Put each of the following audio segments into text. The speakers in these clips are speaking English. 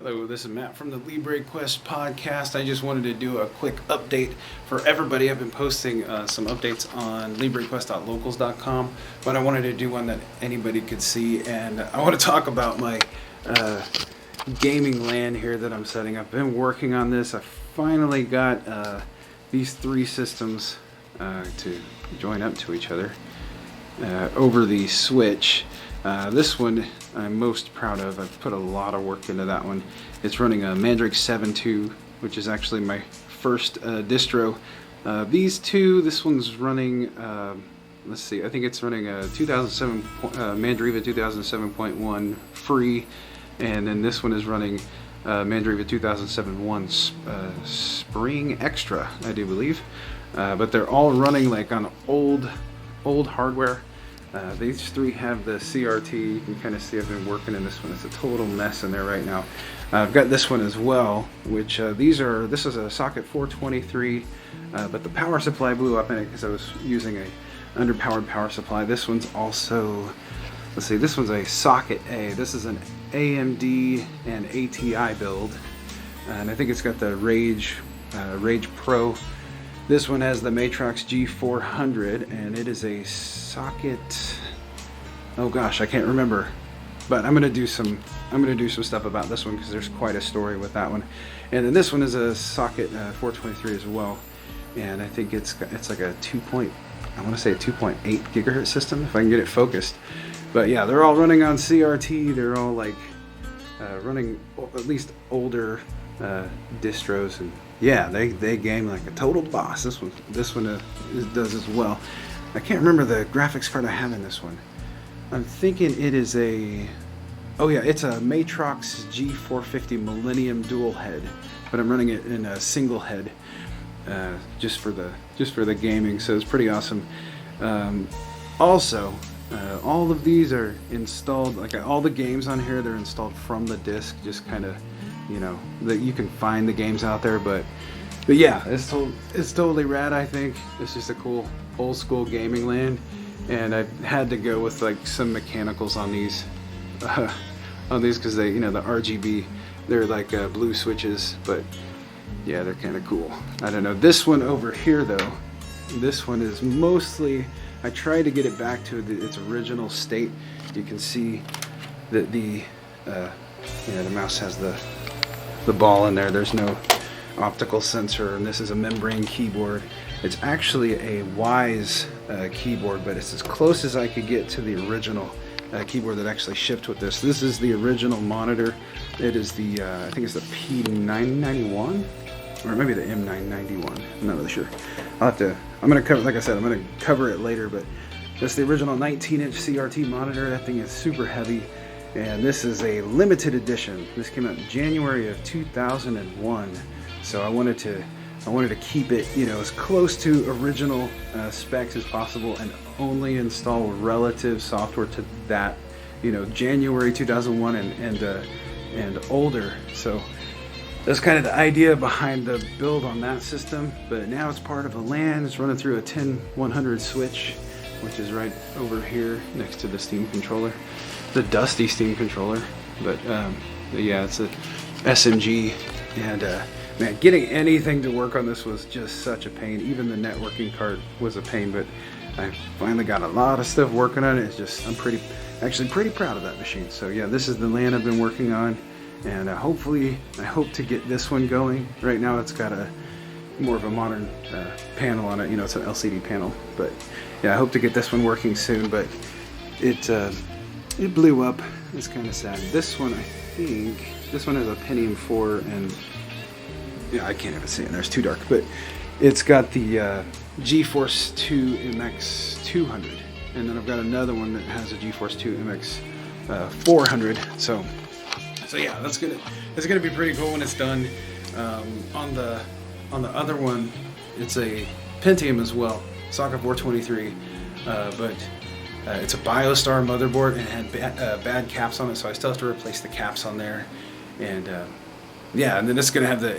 Hello, this is Matt from the LibreQuest podcast. I just wanted to do a quick update for everybody. I've been posting some updates on librequest.locals.com, but I wanted to do one that anybody could see, and I want to talk about my gaming LAN here that I'm setting up. I've been working on this. I finally got these three systems to join up to each other over the switch. This one I'm most proud of. I've put a lot of work into that one. It's running a Mandrake 7.2, which is actually my first distro. These two, this one's running, let's see, I think it's running a 2007 Mandriva 2007.1 free, and then this one is running Mandriva 2007.1 Spring Extra, I do believe. But they're all running like on old hardware. These three have the CRT. You can kind of see I've been working in this one. It's a total mess in there right now. I've got this one as well, which this is a socket 423, but the power supply blew up in it because I was using a underpowered power supply. This one's also, let's see, this one's a socket A. This is an AMD and ATI build, and I think it's got the Rage Pro. This one has the Matrox G400, and it is a socket. Oh gosh, I can't remember, but I'm gonna do some stuff about this one because there's quite a story with that one. And then this one is a socket 423 as well, and I think it's like a 2.8 gigahertz system if I can get it focused. But yeah, they're all running on CRT. They're all like running at least older distros, and yeah, they game like a total boss. This one does as well. I can't remember the graphics card I have in this one. I'm thinking it is it's a Matrox G450 Millennium dual head, but I'm running it in a single head just for the gaming, so it's pretty awesome. Also, all of these are installed, like all the games on here, they're installed from the disk, just kind of, you know, that you can find the games out there, but yeah, it's totally rad. I think it's just a cool old school gaming LAN, and I had to go with like some mechanicals on these because they, you know, the RGB, they're like blue switches, but yeah, they're kind of cool. I don't know. This one over here though, this one is mostly, I tried to get it back to its original state. You can see that the mouse has the ball in there. There's no optical sensor, and this is a membrane keyboard. It's actually a Wise keyboard, but it's as close as I could get to the original keyboard that actually shipped with this. This is the original monitor. It is the I think it's the P991 or maybe the M991. I'm not really sure. I'm gonna cover, like I said, I'm gonna cover it later, but that's the original 19-inch CRT monitor. That thing is super heavy. And this is a limited edition. This came out in January of 2001. So I wanted to keep it, you know, as close to original specs as possible, and only install relative software to that, you know, January 2001 and older. So that's kind of the idea behind the build on that system. But now it's part of a LAN. It's running through a 10100 switch, which is right over here next to the Steam controller. The dusty Steam controller, but yeah, it's a SMG, and man, getting anything to work on this was just such a pain. Even the networking card was a pain, but I finally got a lot of stuff working on it. It's just, I'm actually pretty proud of that machine. So yeah, this is the LAN I've been working on, and hopefully I hope to get this one going. Right now it's got a more of a modern panel on it, you know, it's an LCD panel, but yeah, I hope to get this one working soon. But it blew up. It's kind of sad. This one, I think, this one has a Pentium 4, and yeah, I can't even see it. There's too dark, but it's got the GeForce 2 MX 200, and then I've got another one that has a GeForce 2 MX 400. So yeah, it's gonna be pretty cool when it's done. On the other one, it's a Pentium as well, socket 423, but it's a BioStar motherboard, and it had bad caps on it, so I still have to replace the caps on there. And yeah, and then it's going to have the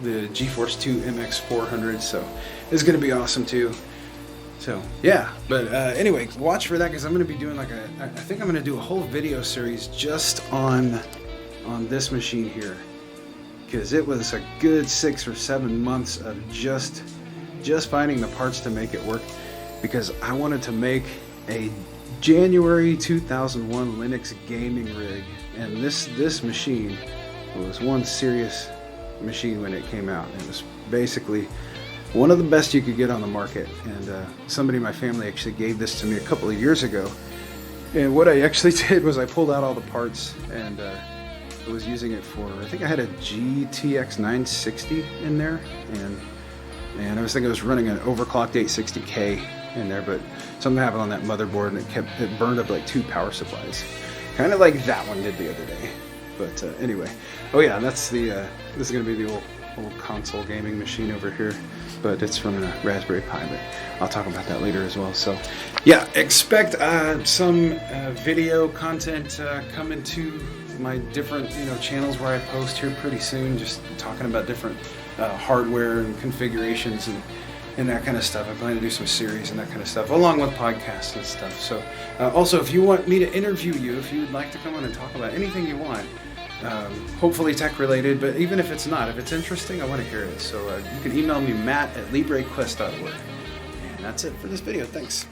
the GeForce 2 MX 400, so it's going to be awesome too. So yeah, but anyway, watch for that, because I'm going to be doing like I think I'm going to do a whole video series just on on this machine here, because it was a good 6 or 7 months of just finding the parts to make it work, because I wanted to make a January 2001 Linux gaming rig, and this machine was one serious machine when it came out. It was basically one of the best you could get on the market, and somebody in my family actually gave this to me a couple of years ago. And what I actually did was I pulled out all the parts, and I was using it for, I think I had a GTX 960 in there, and I was thinking I was running an overclocked 860K in there, but something happened on that motherboard and it burned up like 2 power supplies, kind of like that one did the other day. But anyway, oh yeah, that's the this is gonna be the old console gaming machine over here, but it's from a Raspberry Pi, but I'll talk about that later as well. So yeah, expect some video content coming to my different channels where I post here pretty soon, just talking about different hardware and configurations and that kind of stuff. I plan to do some series and that kind of stuff, along with podcasts and stuff. So also, if you want me to interview you, if you would like to come on and talk about anything you want, hopefully tech related, but even if it's not, if it's interesting, I want to hear it. So you can email me, Matt@librequest.org. And that's it for this video. Thanks.